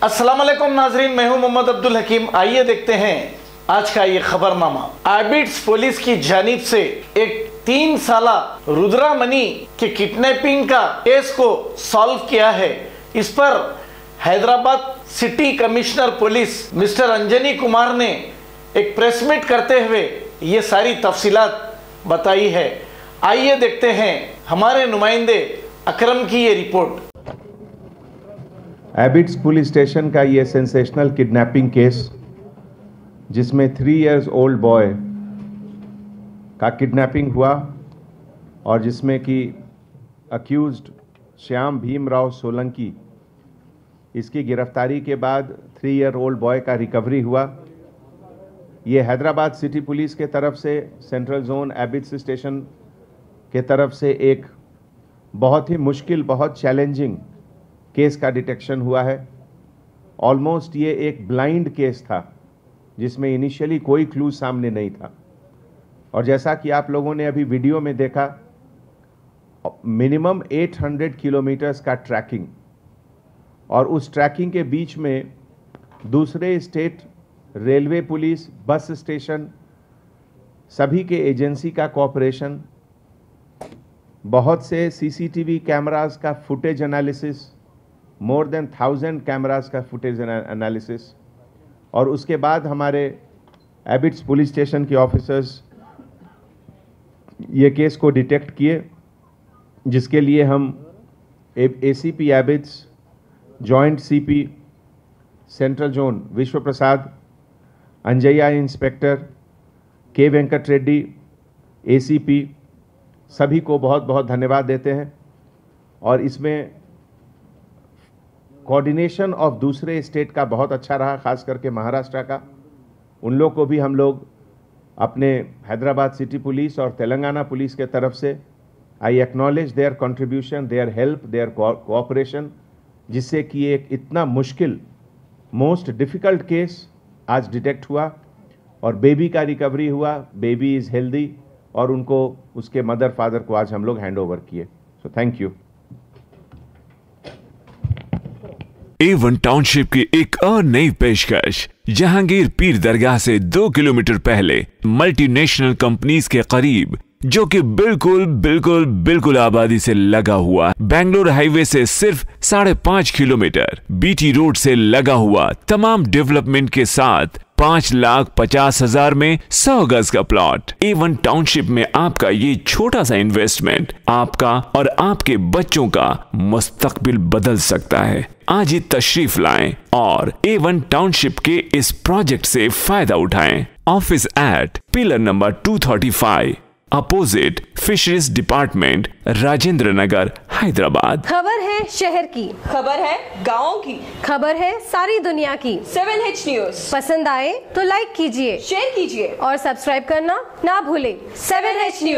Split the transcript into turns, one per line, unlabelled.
अस्सलाम वालेकुम नाजरीन, मैं हूं मोहम्मद अब्दुल हकीम। आइए देखते हैं आज का ये खबरनामा। एबिट्स पुलिस की जानिब से एक 3 साला रुद्रा मनी के किडनैपिंग का केस को सॉल्व किया है। इस पर Hyderabad city commissioner police mister Anjani Kumar ने एक प्रेस मीट करते हुए ये सारी तफसीलात बताई है। आइए देखते हैं हमारे नुमाइंदे अकरम की ये रिपोर्ट।
एबिट्स पुलिस स्टेशन का ये सेंसेशनल किडनैपिंग केस, जिसमें 3 इयर्स ओल्ड बॉय का किडनैपिंग हुआ और जिसमें कि अक्यूज्ड श्याम भीमराव सोलंकी, इसकी गिरफ्तारी के बाद 3 ईयर ओल्ड बॉय का रिकवरी हुआ। ये हैदराबाद सिटी पुलिस के तरफ से सेंट्रल जोन एबिट्स स्टेशन के तरफ से एक बहुत ही मुश्किल, बहुत चैलेंजिंग केस का डिटेक्शन हुआ है। ऑलमोस्ट ये एक ब्लाइंड केस था जिसमें इनिशियली कोई क्लू सामने नहीं था, और जैसा कि आप लोगों ने अभी वीडियो में देखा, मिनिमम 800 किलोमीटर्स का ट्रैकिंग, और उस ट्रैकिंग के बीच में दूसरे state railway police, bus station, सभी के एजेंसी का कोऑपरेशन, बहुत से सीसीटीवी कैमरास का footage analysis, more than 1000 cameras का फुटेज एनालिसिस, और उसके बाद हमारे एबिट्स पुलिस स्टेशन के ऑफिसर्स ये केस को डिटेक्ट किए, जिसके लिए हम ACP Abids, joint CP central zone विश्व प्रसाद, अंजया इंस्पेक्टर के वेंकट रेड्डी, एसीपी, सभी को बहुत बहुत धन्यवाद देते हैं। और इसमें कोऑर्डिनेशन ऑफ दूसरे स्टेट का बहुत अच्छा रहा, खास करके महाराष्ट्र का। उन लोग को भी हम लोग अपने हैदराबाद सिटी पुलिस और तेलंगाना पुलिस के तरफ से I acknowledge their contribution, their help, their cooperation, जिससे कि एक इतना मुश्किल, मोस्ट डिफ़िकल्ट केस आज डिटेक्ट हुआ और बेबी का रिकवरी हुआ। बेबी इज़ हेल्दी और उनको, उसके मदर फादर को आज हम लोग हैंड ओवर किए। So thank you.
A1 township की एक और नई पेशकश। जहांगीर पीर दरगाह से 2 किलोमीटर पहले मल्टीनेशनल कंपनीज के करीब, जो कि बिल्कुल आबादी से लगा हुआ, बेंगलोर हाईवे से सिर्फ 5.5 किलोमीटर, बीटी रोड से लगा हुआ, तमाम डेवलपमेंट के साथ 5,50,000 में 100 गज का प्लॉट। A1 टाउनशिप में आपका ये छोटा सा इन्वेस्टमेंट आपका और आपके बच्चों का मुस्तकबिल बदल सकता है। आज ही तशरीफ लाएं और A1 टाउनशिप के इस प्रोजेक्ट से फायदा उठाएं। Office at pillar number 235, opposite fisheries department, Rajendra Nagar, Hyderabad.
खबर है शहर की,
खबर है गाँव की,
खबर है सारी दुनिया की।
7H न्यूज
पसंद आए तो लाइक कीजिए,
शेयर कीजिए
और सब्सक्राइब करना ना भूलें।
7H news.